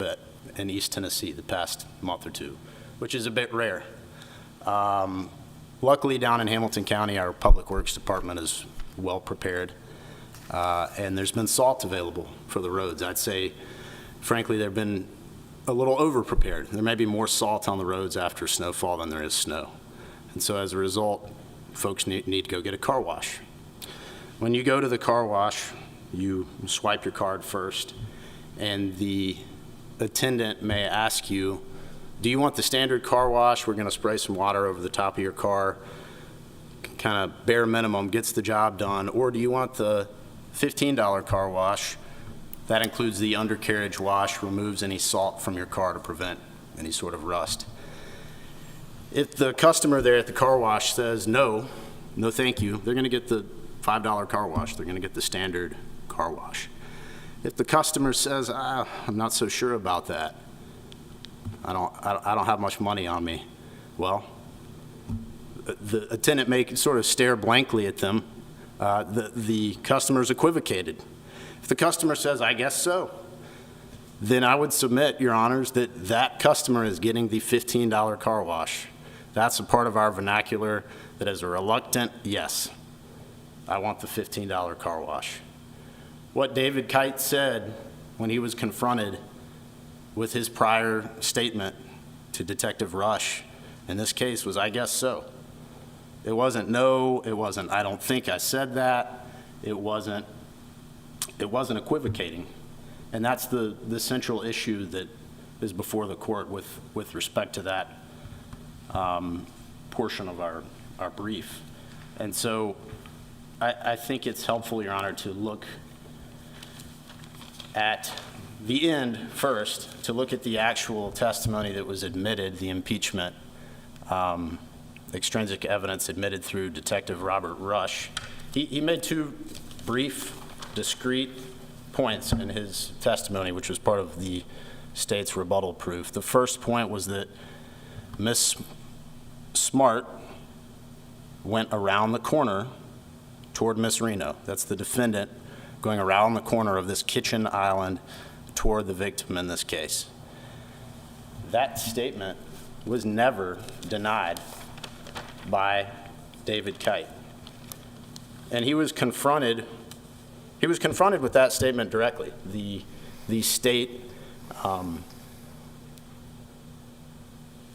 bit in East Tennessee the past month or two, which is a bit rare. Luckily, down in Hamilton County, our Public Works Department is well prepared, and there's been salt available for the roads. I'd say, frankly, they've been a little over-prepared. There may be more salt on the roads after snowfall than there is snow. And so as a result, folks need to go get a car wash. When you go to the car wash, you swipe your card first, and the attendant may ask you, do you want the standard car wash? We're going to spray some water over the top of your car, kind of bare minimum, gets the job done. Or do you want the $15 car wash? That includes the undercarriage wash, removes any salt from your car to prevent any sort of rust. If the customer there at the car wash says, no thank you, they're going to get the $5 car wash. They're going to get the standard car wash. If the customer says, I'm not so sure about that, I don't have much money on me, well, the attendant may sort of stare blankly at them. The customer's equivocated. If the customer says, I guess so, then I would submit, Your Honors, that that customer is getting the $15 car wash. That's a part of our vernacular that is a reluctant yes. I want the $15 car wash. What David Kite said when he was confronted with his prior statement to Detective Rush in this case was, I guess so. It wasn't no, it wasn't I don't think I said that, it wasn't equivocating. And that's the central issue that is before the court with respect to that portion of our brief. And so I think it's helpful, Your Honor, to look at the end first, to look at the actual testimony that was admitted, the impeachment, extrinsic evidence admitted through Detective Robert Rush. He made two brief, discrete points in his testimony, which was part of the state's rebuttal proof. The first point was that Miss Smart went around the corner toward Miss Reno. That's the defendant going around the corner of this kitchen island toward the victim in this case. That statement was never denied by David Kite. And he was confronted with that statement directly. The state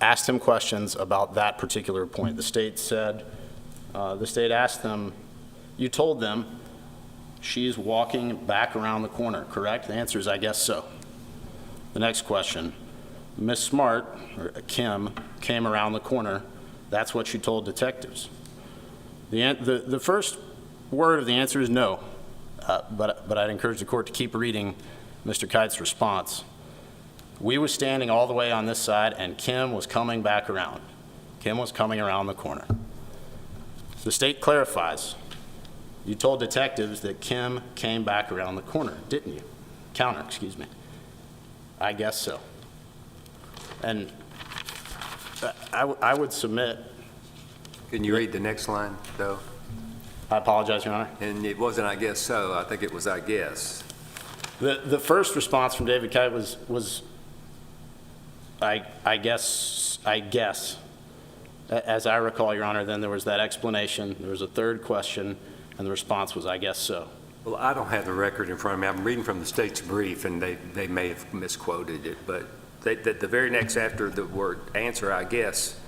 asked him questions about that particular point. The state asked them, you told them she's walking back around the corner, correct? The answer is, I guess so. The next question, Miss Smart, or Kim, came around the corner. That's what you told detectives. The first word of the answer is no, but I'd encourage the court to keep reading Mr. Kite's response. We was standing all the way on this side, and Kim was coming back around. Kim was coming around the corner. The state clarifies. You told detectives that Kim came back around the corner, didn't you? Counter, excuse me. I guess so. And I would submit. Can you read the next line, though? I apologize, Your Honor. And it wasn't, I guess so. I think it was, I guess. The first response from David Kite was I guess. As I recall, Your Honor, then there was that explanation. There was a third question, and the response was, I guess so. Well, I don't have the record in front of me. I'm reading from the state's brief, and they may have misquoted it, but the very next after the word answer, I guess,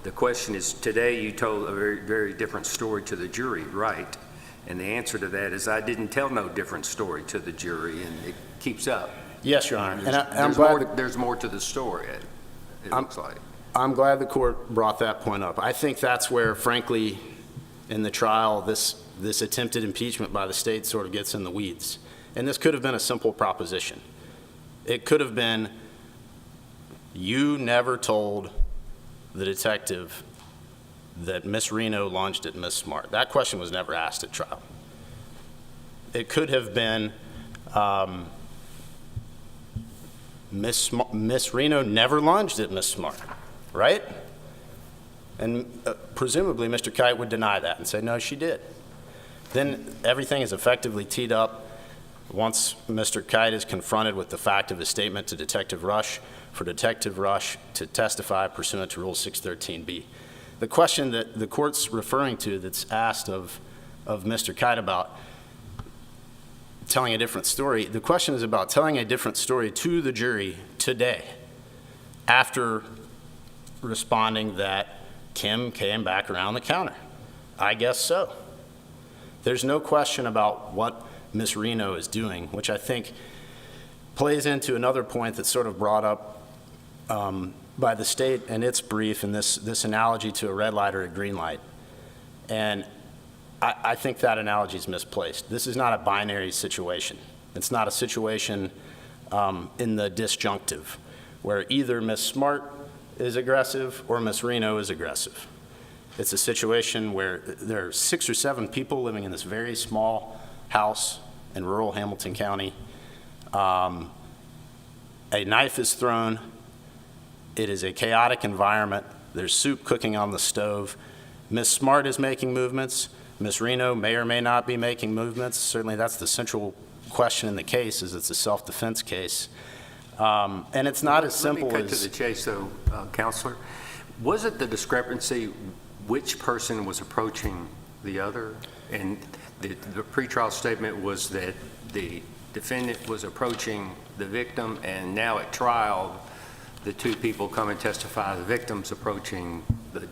the question is, today you told a very, very different story to the jury, right? And the answer to that is, I didn't tell no different story to the jury, and it keeps up. Yes, Your Honor. There's more to the story, it looks like. I'm glad the court brought that point up. I think that's where, frankly, in the trial, this attempted impeachment by the state sort of gets in the weeds. And this could have been a simple proposition. It could have been, you never told the detective that Miss Reno lunged at Miss Smart. That question was never asked at trial. It could have been, Miss Reno never lunged at Miss Smart, right? And presumably Mr. Kite would deny that and say, no, she did. Then everything is effectively teed up Once Mr. Kite is confronted with the fact of his statement to Detective Rush, for Detective Rush to testify pursuant to Rule 613B. The question that the court's referring to that's asked of Mr. Kite about telling a different story, the question is about telling a different story to the jury today after responding that Kim came back around the counter. I guess so. There's no question about what Ms. Reno is doing, which I think plays into another point that's sort of brought up by the state in its brief, and this analogy to a red light or a green light. And I think that analogy is misplaced. This is not a binary situation. It's not a situation in the disjunctive where either Ms. Smart is aggressive or Ms. Reno is aggressive. It's a situation where there are 6 or 7 people living in this very small house in rural Hamilton County. A knife is thrown. It is a chaotic environment. There's soup cooking on the stove. Ms. Smart is making movements. Ms. Reno may or may not be making movements. Certainly that's the central question in the case, is it's a self-defense case. And it's not as simple as... Let me cut to the chase, though, Counselor. Was it the discrepancy which person was approaching the other? And the pretrial statement was that the defendant was approaching the victim, and now at trial, the 2 people come and testify, the victim's approaching the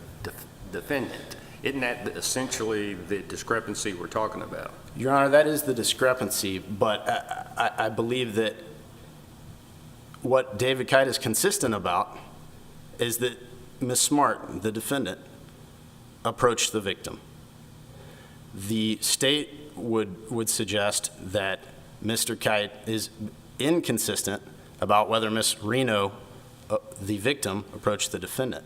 defendant. Isn't that essentially the discrepancy we're talking about? Your Honor, that is the discrepancy, but I believe that what David Kite is consistent about is that Ms. Smart, the defendant, approached the victim. The state would suggest that Mr. Kite is inconsistent about whether Ms. Reno, the victim, approached the defendant.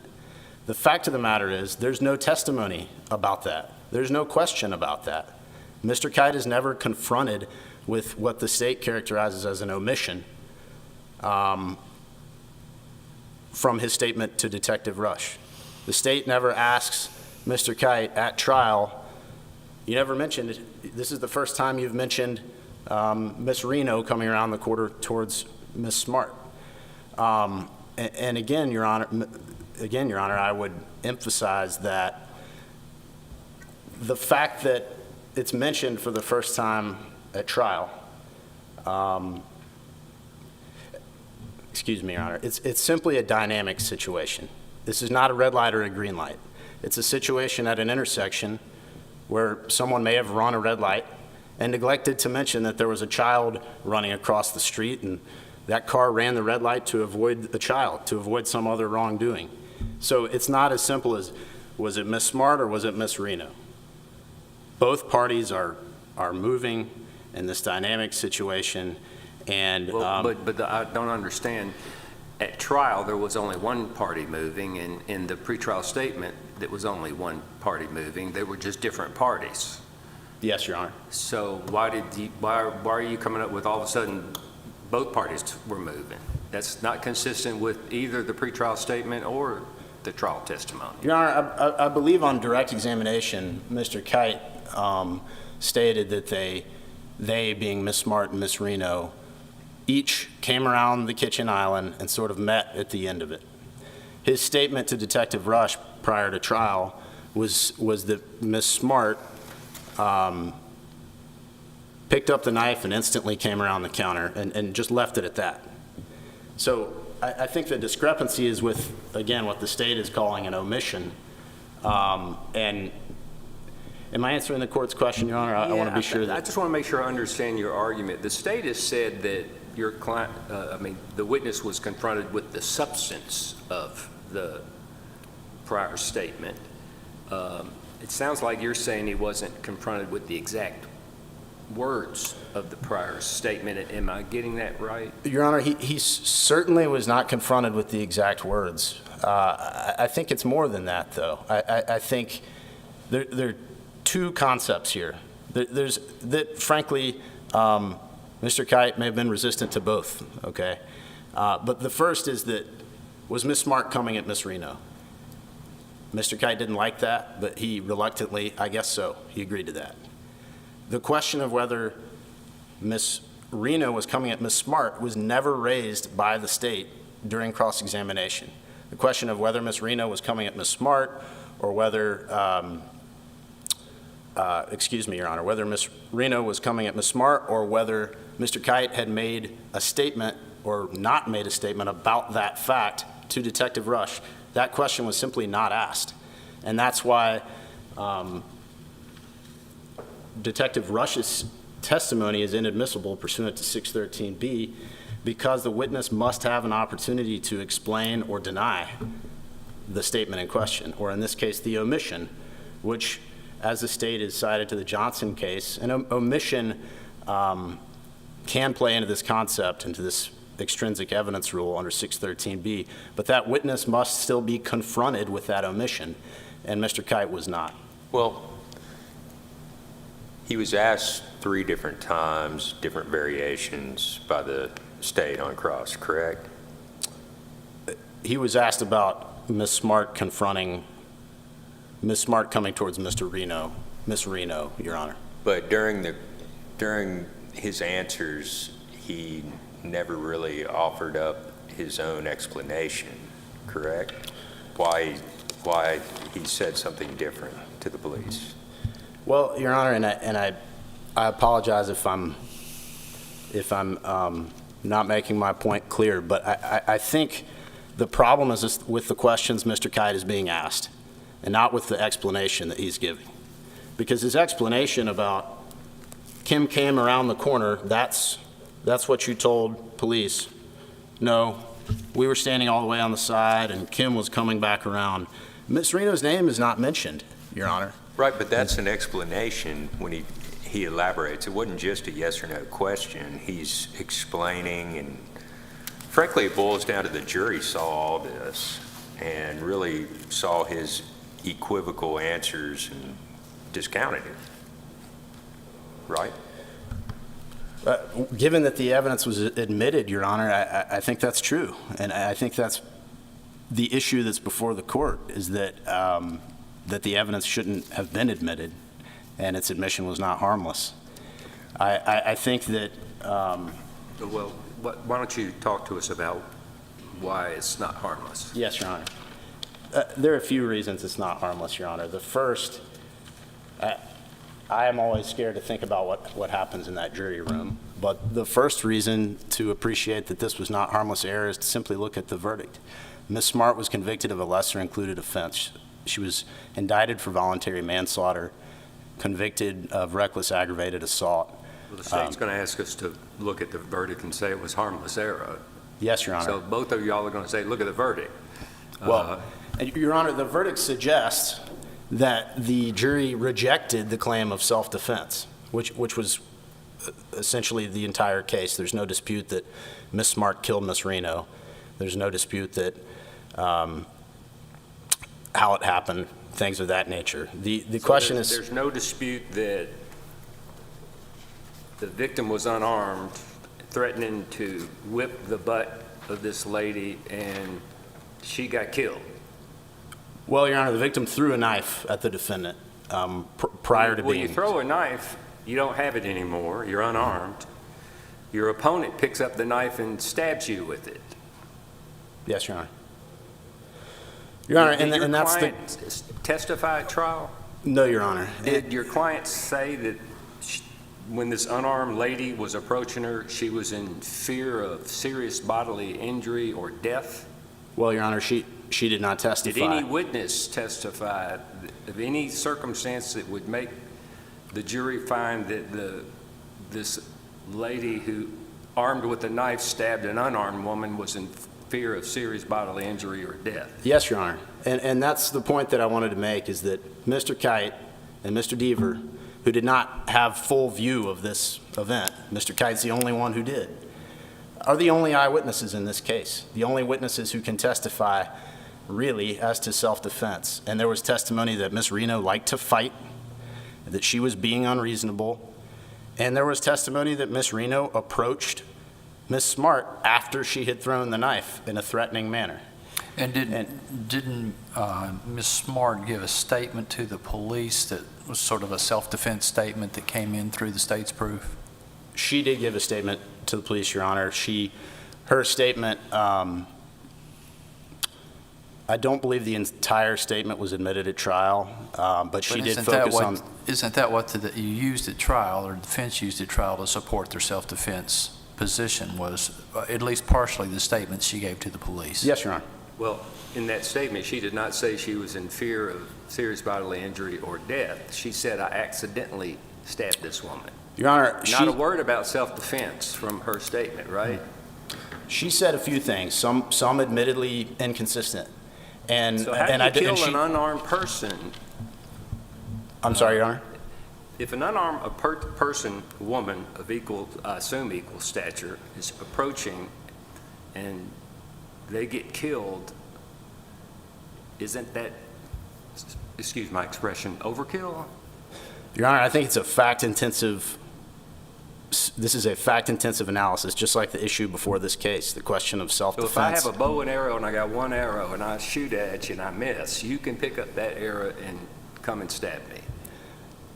The fact of the matter is there's no testimony about that. There's no question about that. Mr. Kite is never confronted with what the state characterizes as an omission from his statement to Detective Rush. The state never asks Mr. Kite at trial, you never mentioned, this is the first time you've mentioned Ms. Reno coming around the corner towards Ms. Smart. And again, Your Honor, I would emphasize that the fact that it's mentioned for the first time at trial, excuse me, Your Honor, it's simply a dynamic situation. This is not a red light or a green light. It's a situation at an intersection where someone may have run a red light and neglected to mention that there was a child running across the street, and that car ran the red light to avoid the child, to avoid some other wrongdoing. So it's not as simple as, was it Ms. Smart or was it Ms. Reno? Both parties are moving in this dynamic situation, and... But I don't understand. At trial, there was only one party moving, and in the pretrial statement, there was only one party moving. They were just different parties. Yes, Your Honor. So why are you coming up with all of a sudden both parties were moving? That's not consistent with either the pretrial statement or the trial testimony. Your Honor, I believe on direct examination, Mr. Kite stated that they being Ms. Smart and Ms. Reno, each came around the kitchen island and sort of met at the end of it. His statement to Detective Rush prior to trial was that Ms. Smart picked up the knife and instantly came around the counter and just left it at that. So I think the discrepancy is with, again, what the state is calling an omission. And am I answering the court's question, Your Honor? I want to be sure that... I just want to make sure I understand your argument. The state has said that your client, the witness was confronted with the substance of the prior statement. It sounds like you're saying he wasn't confronted with the exact words of the prior statement. Am I getting that right? Your Honor, he certainly was not confronted with the exact words. I think it's more than that, though. I think there are 2 concepts here. There's that, frankly, Mr. Kite may have been resistant to both, okay? But the first is that, was Ms. Smart coming at Ms. Reno? Mr. Kite didn't like that, but he reluctantly, I guess so, he agreed to that. The question of whether Ms. Reno was coming at Ms. Smart was never raised by the state during cross-examination. The question of whether Ms. Reno was coming at Ms. Smart or whether, excuse me, Your Honor, whether Ms. Reno was coming at Ms. Smart or whether Mr. Kite had made a statement or not made a statement about that fact to Detective Rush, that question was simply not asked. And that's why Detective Rush's testimony is inadmissible pursuant to 613B, because the witness must have an opportunity to explain or deny the statement in question, or in this case, the omission, which, as the state is cited to the Johnson case, an omission can play into this concept, into this extrinsic evidence rule under 613B, but that witness must still be confronted with that omission, and Mr. Kite was not. Well, he was asked 3 different times, different variations by the state on cross, correct? He was asked about Ms. Smart confronting, Ms. Smart coming towards Ms. Reno, Your Honor. But during his answers, he never really offered up his own explanation, correct? Why he said something different to the police? Well, Your Honor, and I apologize if I'm not making my point clear, but I think the problem is with the questions Mr. Kite is being asked, and not with the explanation that he's giving. Because his explanation about Kim came around the corner, that's what you told police. No, we were standing all the way on the side, and Kim was coming back around. Ms. Reno's name is not mentioned, Your Honor. Right, but that's an explanation when he elaborates. It wasn't just a yes or no question. He's explaining, and frankly, it boils down to the jury saw all this and really saw his equivocal answers and discounted it, right? Given that the evidence was admitted, Your Honor, I think that's true. And I think that's the issue that's before the court, is that that the evidence shouldn't have been admitted and its admission was not harmless. I think that... Well, why don't you talk to us about why it's not harmless? Yes, Your Honor. There are a few reasons it's not harmless, Your Honor. The first, I am always scared to think about what happens in that jury room. But the first reason to appreciate that this was not harmless error is to simply look at the verdict. Ms. Smart was convicted of a lesser included offense. She was indicted for voluntary manslaughter, convicted of reckless aggravated assault. Well, the state's going to ask us to look at the verdict and say it was harmless error. Yes, Your Honor. So both of y'all are going to say, look at the verdict. Well, Your Honor, the verdict suggests that the jury rejected the claim of self-defense, which was essentially the entire case. There's no dispute that Ms. Smart killed Ms. Reno. There's no dispute that how it happened, things of that nature. The question is... There's no dispute that the victim was unarmed, threatening to whip the butt of this lady, and she got killed. Well, Your Honor, the victim threw a knife at the defendant prior to being... When you throw a knife, you don't have it anymore. You're unarmed. Your opponent picks up the knife and stabs you with it. Yes, Your Honor. Your Honor, and that's the... Did your client testify at trial? No, Your Honor. Did your client say that when this unarmed lady was approaching her, she was in fear of serious bodily injury or death? Well, Your Honor, she did not testify. Did any witness testify of any circumstance that would make the jury find that this lady who, armed with a knife, stabbed an unarmed woman was in fear of serious bodily injury or death? Yes, Your Honor. And that's the point that I wanted to make, is that Mr. Kite and Mr. Deaver, who did not have full view of this event, Mr. Kite's the only one who did, are the only eyewitnesses in this case, the only witnesses who can testify really as to self-defense. And there was testimony that Ms. Reno liked to fight, that she was being unreasonable, and there was testimony that Ms. Reno approached Ms. Smart after she had thrown the knife in a threatening manner. And didn't Ms. Smart give a statement to the police that was sort of a self-defense statement that came in through the state's proof? She did give a statement to the police, Your Honor. Her statement, I don't believe the entire statement was admitted at trial, but she did focus on... Isn't that what you used at trial, or the defense used at trial to support their self-defense position, was at least partially the statement she gave to the police? Yes, Your Honor. Well, in that statement, she did not say she was in fear of serious bodily injury or death. She said, I accidentally stabbed this woman. Your Honor, Not a word about self-defense from her statement, right? She said a few things, some admittedly inconsistent. And So how and do you kill an unarmed person? I'm sorry, Your Honor. If an unarmed person, woman of equal, I assume equal stature, is approaching and they get killed, isn't that, excuse my expression, overkill? Your Honor, I think it's a fact-intensive, this is a fact-intensive analysis, just like the issue before this case, the question of So if I self-defense. have a bow and arrow and I got one arrow and I shoot at you and I miss, you can pick up that arrow and come and stab me.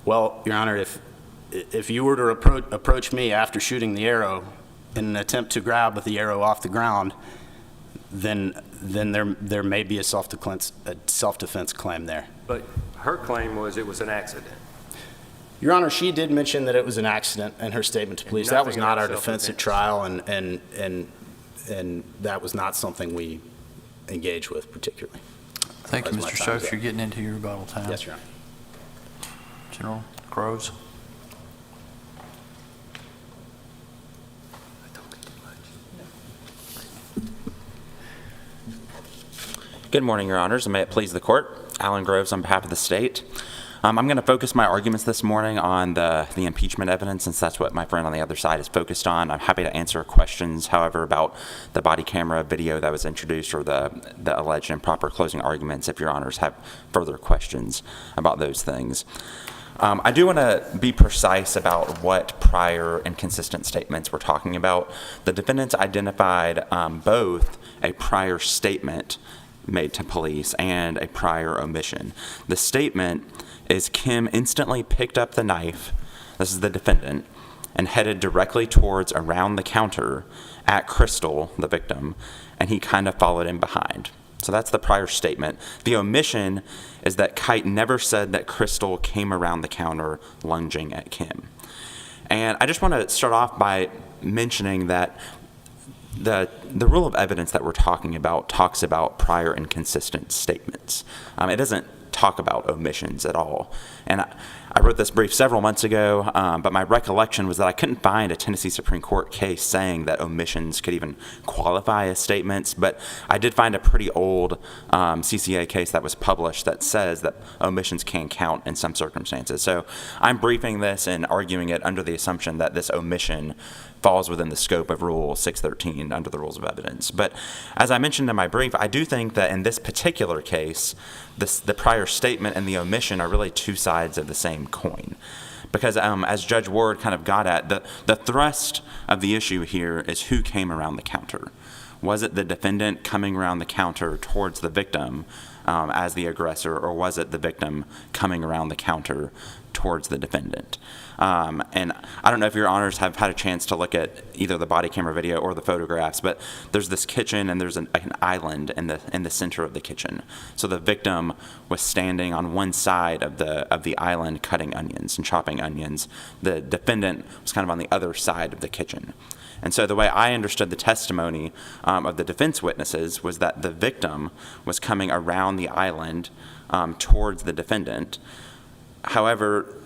Well, Your Honor, if you were to approach me after shooting the arrow in an attempt to grab the arrow off the ground, then there may be a self-defense claim there. But her claim was it was an accident. Your Honor, she did mention that it was an accident in her statement to police. That was nothing not about our defense at self-defense. trial, and that was not something we engaged with particularly. Thank you, As my Mr. time's Stokes. up. You're getting into your rebuttal time. Yes, Your Honor. General Groves? Good morning, Your Honors, and may it please the Court. Alan Groves on behalf of the state. I'm going to focus my arguments this morning on the impeachment evidence, since that's what my friend on the other side is focused on. I'm happy to answer questions, however, about the body camera video that was introduced or the alleged improper closing arguments, if Your Honors have further questions about those things. I do want to be precise about what prior inconsistent statements we're talking about. The defendants identified both a prior statement made to police and a prior omission. The statement is Kim instantly picked up the knife, this is the defendant, and headed directly towards around the counter at Crystal, the victim, and he kind of followed in behind. So that's the prior statement. The omission is that Kite never said that Crystal came around the counter lunging at Kim. And I just want to start off by mentioning that the rule of evidence that we're talking about talks about prior inconsistent statements. It doesn't talk about omissions at all. And I wrote this brief several months ago, but my recollection was that I couldn't find a Tennessee Supreme Court case saying that omissions could even qualify as statements, but I did find a pretty old CCA case that was published that says that omissions can count in some circumstances. So I'm briefing this and arguing it under the assumption that this omission falls within the scope of Rule 613 under the Rules of Evidence. But as I mentioned in my brief, I do think that in this particular case, the prior statement and the omission are really two sides of the same coin. Because as Judge Ward kind of got at, the thrust of the issue here is who came around the counter. Was it the defendant coming around the counter towards the victim as the aggressor, or was it the victim coming around the counter towards the defendant? And I don't know if Your Honors have had a chance to look at either the body camera video or the photographs, but there's this kitchen and there's an island in the center of the kitchen. So the victim was standing on one side of the island cutting onions and chopping onions. The defendant was kind of on the other side of the kitchen. And so the way I understood the testimony of the defense witnesses was that the victim was coming around the island towards the defendant. However,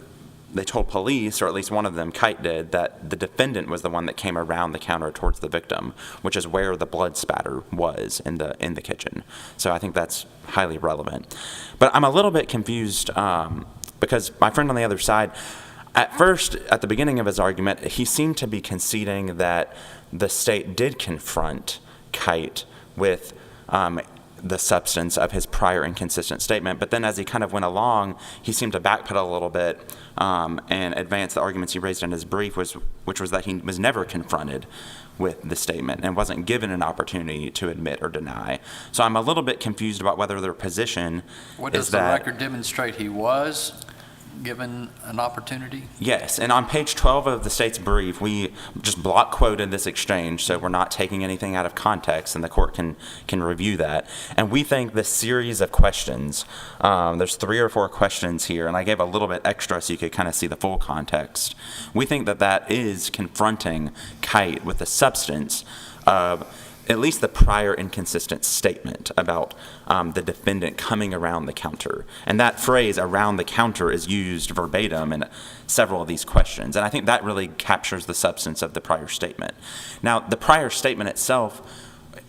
they told police, or at least one of them, Kite did, that the defendant was the one that came around the counter towards the victim, which is where the blood spatter was in the kitchen. So I think that's highly relevant. But I'm a little bit confused because my friend on the other side, at first, at the beginning of his argument, he seemed to be conceding that the state did confront Kite with the substance of his prior inconsistent statement. But then as he kind of went along, he seemed to backpedal a little bit and advance the arguments he raised in his brief, which was that he was never confronted with the statement and wasn't given an opportunity to admit or deny. So I'm a little bit confused about whether their position What is does the that... record demonstrate he was given an opportunity? Yes, and on page 12 of the state's brief, we just block quoted this exchange, so we're not taking anything out of context, and the court can review that. And we think this series of questions, there's 3 or 4 questions here, and I gave a little bit extra so you could kind of see the full context. We think that that is confronting Kite with the substance of at least the prior inconsistent statement about the defendant coming around the counter. And that phrase, around the counter, is used verbatim in several of these questions. And I think that really captures the substance of the prior statement. Now, the prior statement itself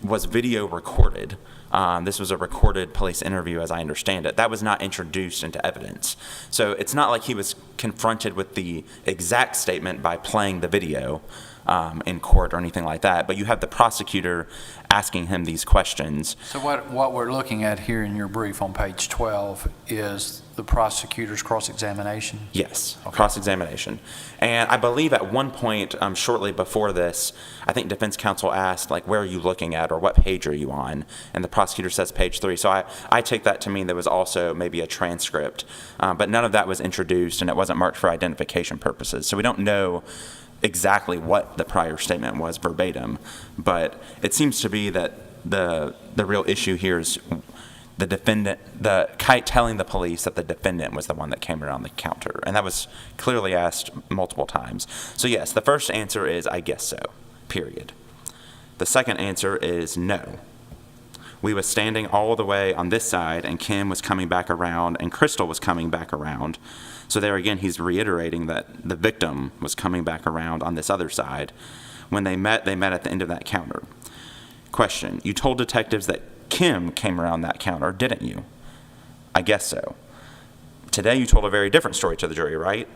was video recorded. This was a recorded police interview, as I understand it. That was not introduced into evidence. So it's not like he was confronted with the exact statement by playing the video in court or anything like that, but you have the prosecutor asking him these questions. So what we're looking at here in your brief on page 12 is the prosecutor's cross-examination? Yes, cross-examination. And I believe at one point, shortly before this, I think defense counsel asked, like, where are you looking at, or what page are you on? And the prosecutor says page 3. So I take that to mean there was also maybe a transcript, but none of that was introduced, and it wasn't marked for identification purposes. So we don't know exactly what the prior statement was verbatim, but it seems to be that the real issue here is the defendant, the Kite telling the police that the defendant was the one that came around the counter, and that was clearly asked multiple times. So yes, the first answer is, I guess so, period. The second answer is no. We was standing all the way on this side, and Kim was coming back around, and Crystal was coming back around. So there again, he's reiterating that the victim was coming back around on this other side. When they met at the end of that counter. Question, you told detectives that Kim came around that counter, didn't you? I guess so. Today you told a very different story to the jury, right?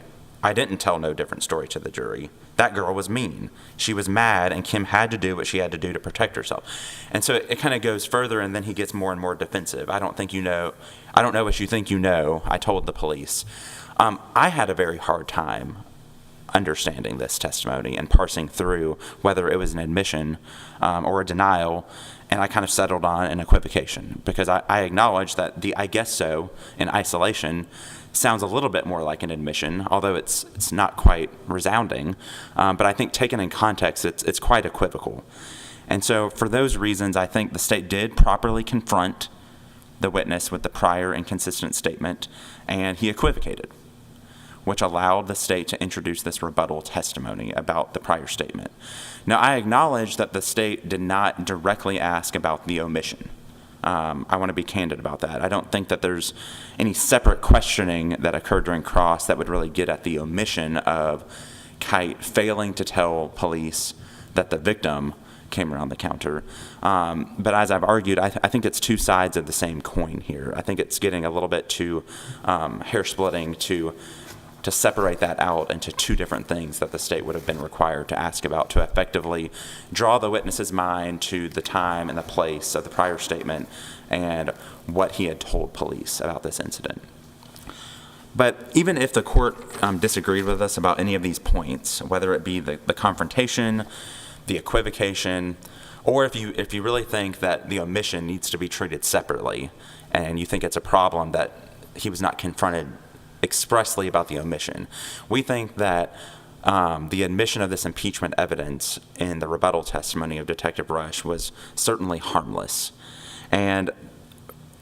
I didn't tell no different story to the jury. That girl was mean. She was mad, and Kim had to do what she had to do to protect herself. And so it kind of goes further, and then he gets more and more defensive. I don't know what you think you know, I told the police. I had a very hard time understanding this testimony and parsing through whether it was an admission or a denial, and I kind of settled on an equivocation because I acknowledge that the I guess so in isolation sounds a little bit more like an admission, although it's not quite resounding, but I think taken in context, it's quite equivocal. And so for those reasons, I think the state did properly confront the witness with the prior inconsistent statement, and he equivocated, which allowed the state to introduce this rebuttal testimony about the prior statement. Now, I acknowledge that the state did not directly ask about the omission. I want to be candid about that. I don't think that there's any separate questioning that occurred during cross that would really get at the omission of Kite failing to tell police that the victim came around the counter. But as I've argued, I think it's two sides of the same coin here. I think it's getting a little bit too hair-splitting to separate that out into two different things that the state would have been required to ask about to effectively draw the witness's mind to the time and the place of the prior statement and what he had told police about this incident. But even if the court disagreed with us about any of these points, whether it be the confrontation, the equivocation, or if you really think that the omission needs to be treated separately and you think it's a problem that he was not confronted expressly about the omission, we think that the admission of this impeachment evidence in the rebuttal testimony of Detective Rush was certainly harmless. And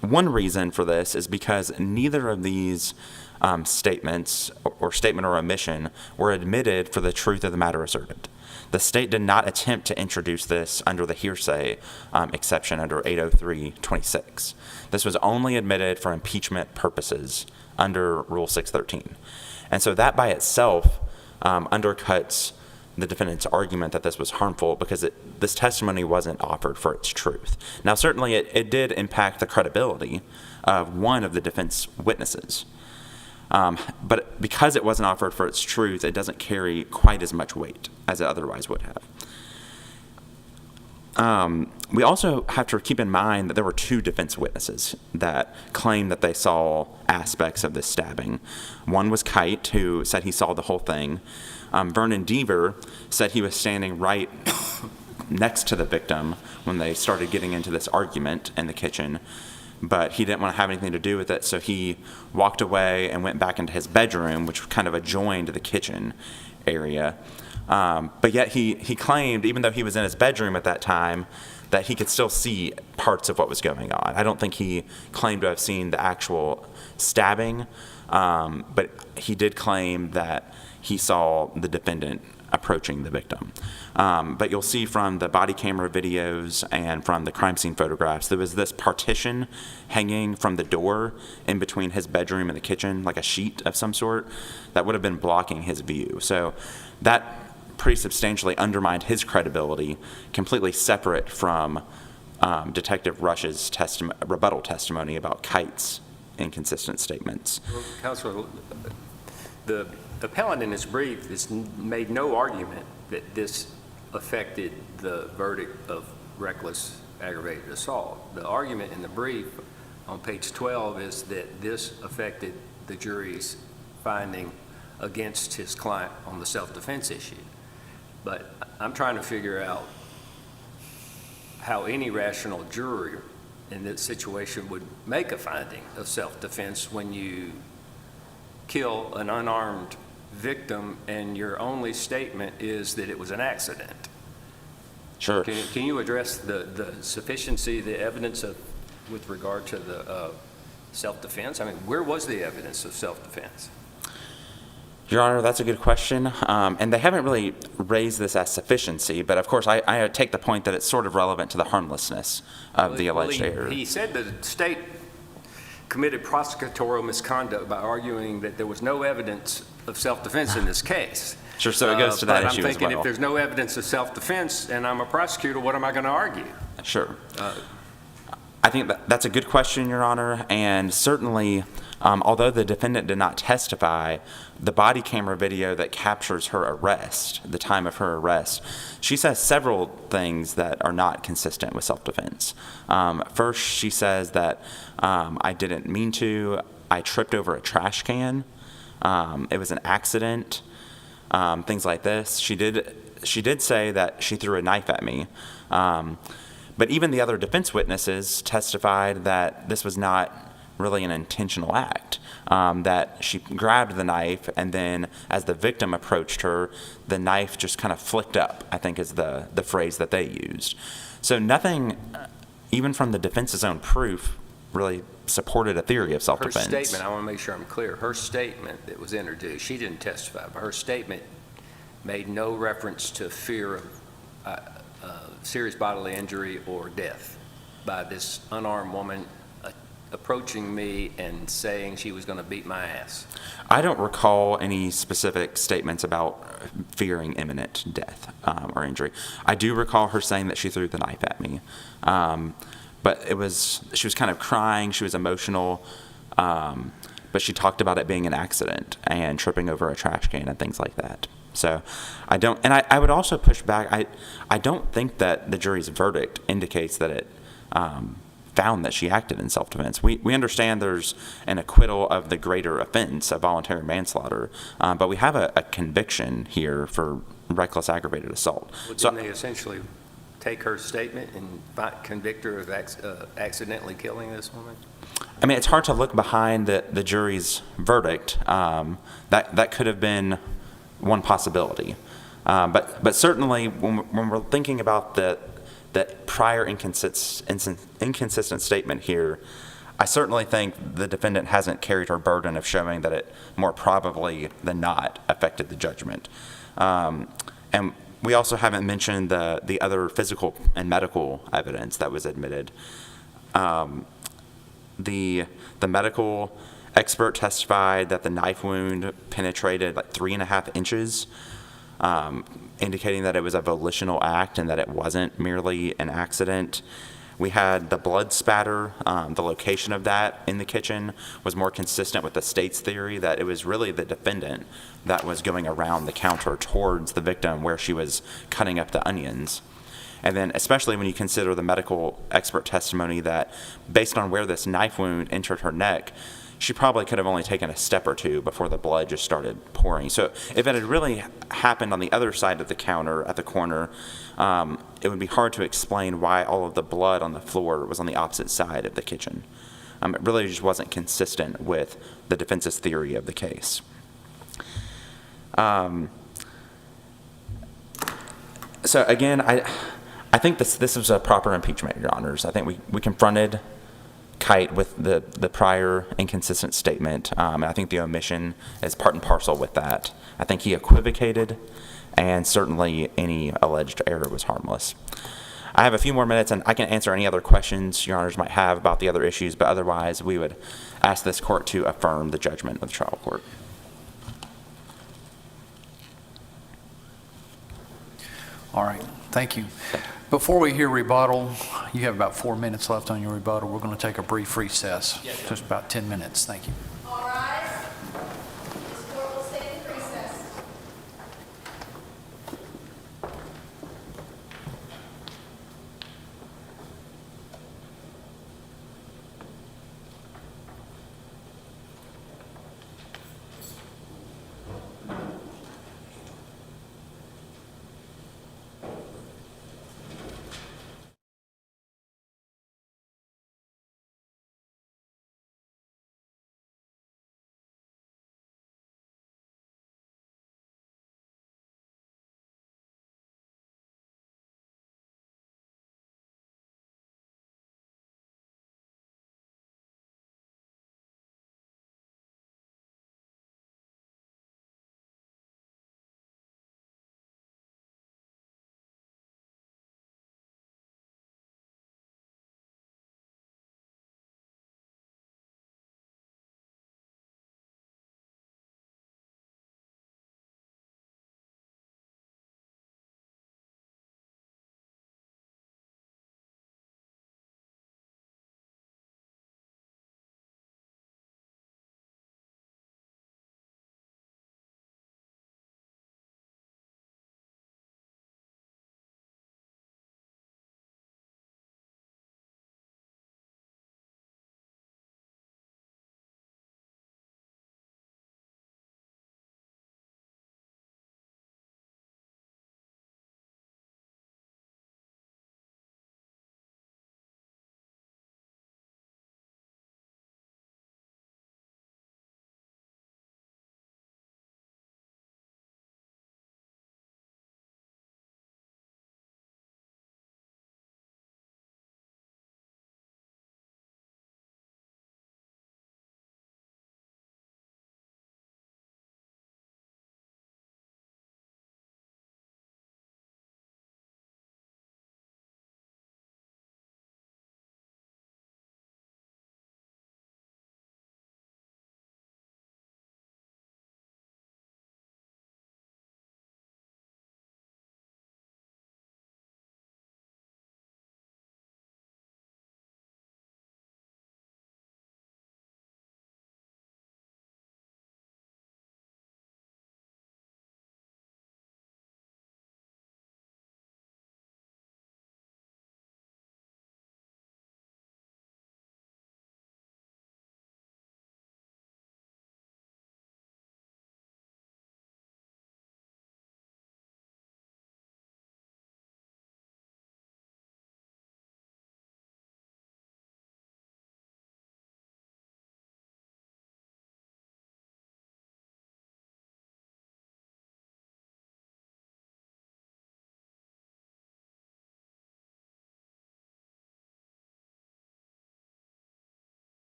one reason for this is because neither of these statements or statement or omission were admitted for the truth of the matter asserted. The state did not attempt to introduce this under the hearsay exception under 803.26. This was only admitted for impeachment purposes under Rule 613. And so that by itself undercuts the defendant's argument that this was harmful because this testimony wasn't offered for its truth. Now, certainly it did impact the credibility of one of the defense witnesses. But because it wasn't offered for its truth, it doesn't carry quite as much weight as it otherwise would have. We also have to keep in mind that there were two defense witnesses that claimed that they saw aspects of this stabbing. One was Kite, who said he saw the whole thing. Vernon Deaver said he was standing right next to the victim when they started getting into this argument in the kitchen. but he didn't want to have anything to do with it, so he walked away and went back into his bedroom, which kind of adjoined the kitchen area. But yet he claimed, even though he was in his bedroom at that time, that he could still see parts of what was going on. I don't think he claimed to have seen the actual stabbing, but he did claim that he saw the defendant approaching the victim. But you'll see from the body camera videos and from the crime scene photographs, there was this partition hanging from the door in between his bedroom and the kitchen, like a sheet of some sort, that would have been blocking his view. So that pretty substantially undermined his credibility, completely separate from Detective Rush's rebuttal testimony about Kite's inconsistent statements. Well, Counselor, the appellant in his brief has made no argument that this affected the verdict of reckless aggravated assault. The argument in the brief on page 12 is that this affected the jury's finding against his client on the self-defense issue. But I'm trying to figure out how any rational juror in this situation would make a finding of self-defense when you kill an unarmed victim and your only statement is that it was an accident. Sure. Can you address the sufficiency, the evidence with regard to the self-defense? I mean, where was the evidence of self-defense? Your Honor, that's a good question. And they haven't really raised this as sufficiency, but of course I take the point that it's sort of relevant to the harmlessness of the alleged error. He said the state committed prosecutorial misconduct by arguing that there was no evidence of self-defense in this case. Sure, so it goes to that but issue I'm thinking as well. if there's no evidence of self-defense and I'm a prosecutor, what am I going to argue? Sure. I think that's a good question, Your Honor, and certainly, although the defendant did not testify, the body camera video that captures her arrest, the time of her arrest, she says several things that are not consistent with self-defense. First, she says that I didn't mean to. I tripped over a trash can. It was an accident. Things like this. She did say that she threw a knife at me. But even the other defense witnesses testified that this was not really an intentional act, that she grabbed the knife and then as the victim approached her, the knife just kind of flicked up, I think is the phrase that they used. So nothing, even from the defense's own proof, really supported a theory of self-defense. Her statement, I want to make sure I'm clear, her statement that was introduced, she didn't testify, but her statement made no reference to fear of serious bodily injury or death by this unarmed woman approaching me and saying she was going to beat my ass. I don't recall any specific statements about fearing imminent death or injury. I do recall her saying that she threw the knife at me, but she was kind of crying, she was emotional, but she talked about it being an accident and tripping over a trash can and things like that. So I would also push back, I don't think that the jury's verdict indicates that it found that she acted in self-defense. We understand there's an acquittal of the greater offense of voluntary manslaughter, but we have a conviction here for reckless aggravated assault. Well, didn't they essentially take her statement and convict her of accidentally killing this woman? I mean, it's hard to look behind the jury's verdict. That could have been one possibility. But certainly when we're thinking about the prior inconsistent statement here, I certainly think the defendant hasn't carried her burden of showing that it more probably than not affected the judgment. And we also haven't mentioned the other physical and medical evidence that was admitted. The medical expert testified that the knife wound penetrated like 3.5 inches, indicating that it was a volitional act and that it wasn't merely an accident. We had the blood spatter. The location of that in the kitchen was more consistent with the state's theory that it was really the defendant that was going around the counter towards the victim where she was cutting up the onions. And then especially when you consider the medical expert testimony that based on where this knife wound entered her neck, she probably could have only taken a step or two before the blood just started pouring. So if it had really happened on the other side of the counter at the corner, it would be hard to explain why all of the blood on the floor was on the opposite side of the kitchen. It really just wasn't consistent with the defense's theory of the case. So again, I think this was a proper impeachment, Your Honors. I think we confronted Kite with the prior inconsistent statement, and I think the omission is part and parcel with that. I think he equivocated, and certainly any alleged error was harmless. I have a few more minutes, and I can answer any other questions Your Honors might have about the other issues, but otherwise we would ask this court to affirm the judgment of the trial court. All right, thank you. Before we hear rebuttal, you have about 4 minutes left on your rebuttal. We're going to take a brief recess, just about 10 minutes. Thank you. All rise.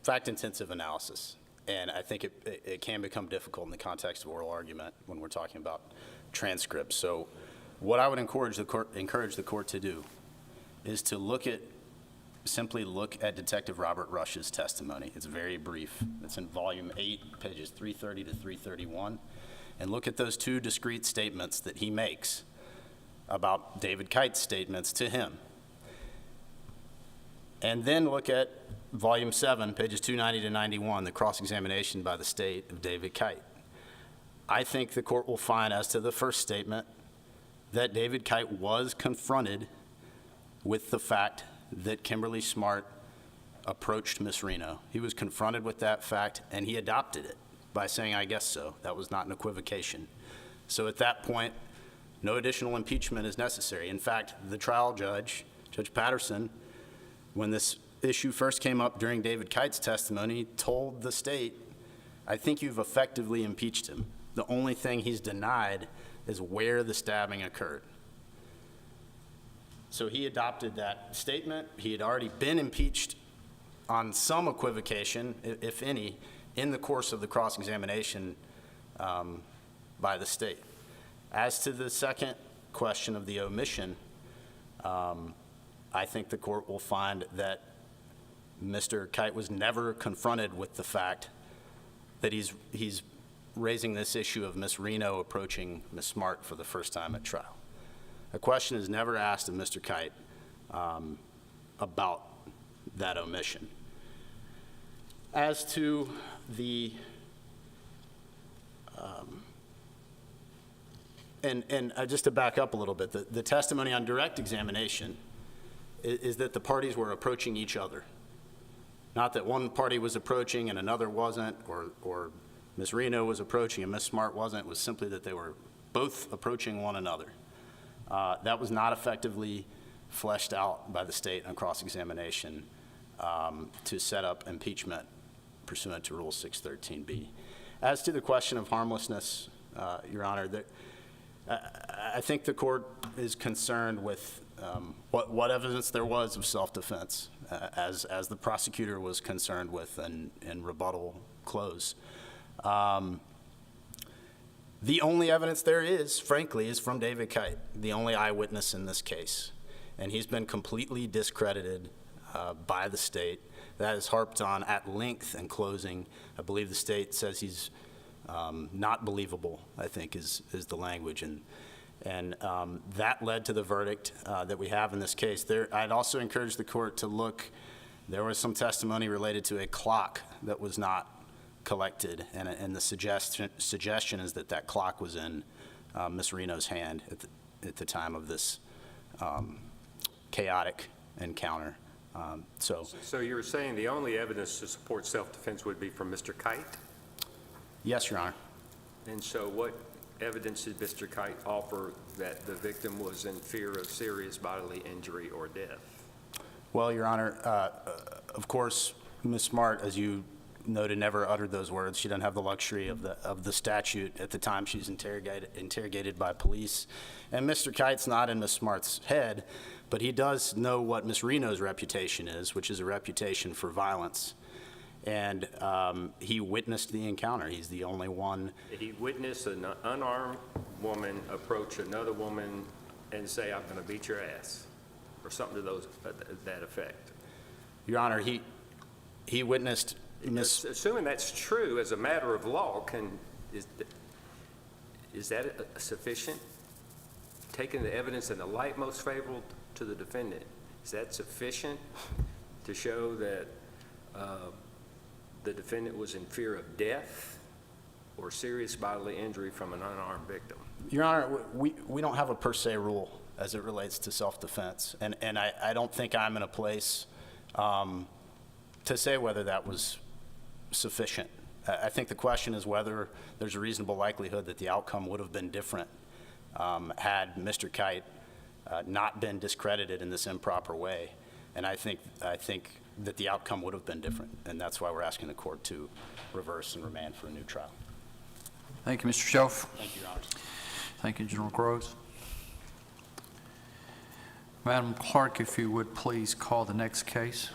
fact-intensive analysis, and I think it can become difficult in the context of oral argument when we're talking about transcripts. So what I would encourage the court to do is to simply look at Detective Robert Rush's testimony. It's very brief. It's in volume 8, pages 330 to 331, and look at those two discrete statements that he makes about David Kite's statements to him. And then look at volume 7, pages 290 to 91, the cross-examination by the state of David Kite. I think the court will find, as to the first statement, that David Kite was confronted with the fact that Kimberly Smart approached Ms. Reno. He was confronted with that fact, and he adopted it by saying, "I guess so." That was not an equivocation. So at that point, no additional impeachment is necessary. In fact, the trial judge, Judge Patterson, when this issue first came up during David Kite's testimony, told the state, "I think you've effectively impeached him. The only thing he's denied is where the stabbing occurred." So he adopted that statement. He had already been impeached on some equivocation, if any, in the course of the cross-examination by the state. As to the second question of the omission, I think the court will find that Mr. Kite was never confronted with the fact that he's raising this issue of Ms. Reno approaching Ms. Smart for the first time at trial. A question is never asked of Mr. Kite about that omission. As to the just to back up a little bit, the testimony on direct examination is that the parties were approaching each other. Not that one party was approaching and another wasn't, or Ms. Reno was approaching and Ms. Smart wasn't. It was simply that they were both approaching one another. That was not effectively fleshed out by the state on cross-examination to set up impeachment pursuant to Rule 613B. As to the question of harmlessness, Your Honor, I think the court is concerned with what evidence there was of self-defense, as the prosecutor was concerned with in rebuttal close. The only evidence there is, frankly, is from David Kite, the only eyewitness in this case. And he's been completely discredited by the state. That is harped on at length in closing. I believe the state says he's not believable, I think is the language. And that led to the verdict that we have in this case. I'd also encourage the court to look. There was some testimony related to a clock that was not collected, and the suggestion is that clock was in Ms. Reno's hand at the time of this chaotic encounter. So you're saying the only evidence to support self-defense would be from Mr. Kite? Yes, Your Honor. And so what evidence did Mr. Kite offer that the victim was in fear of serious bodily injury or death? Well, Your Honor, of course, Ms. Smart, as you noted, never uttered those words. She doesn't have the luxury of the statute at the time she's interrogated by police. And Mr. Kite's not in Ms. Smart's head, but he does know what Ms. Reno's reputation is, which is a reputation for violence. And he witnessed the encounter. He's the only one. He witnessed an unarmed woman approach another woman and say, "I'm going to beat your ass," or something to that effect. Your Honor, he witnessed Assuming that's true as a matter of law, is that sufficient? Taking the evidence in the light most favorable to the defendant, is that sufficient to show that the defendant was in fear of death or serious bodily injury from an unarmed victim? Your Honor, we don't have a per se rule as it relates to self-defense, and I don't think I'm in a place to say whether that was sufficient. I think the question is whether there's a reasonable likelihood that the outcome would have been different had Mr. Kite not been discredited in this improper way. And I think that the outcome would have been different, and that's why we're asking the court to reverse and remand for a new trial. Thank you, Mr. Schoaf. Thank you, Your Honor. Thank you, General Groves. Madam Clerk, if you would please call the next case.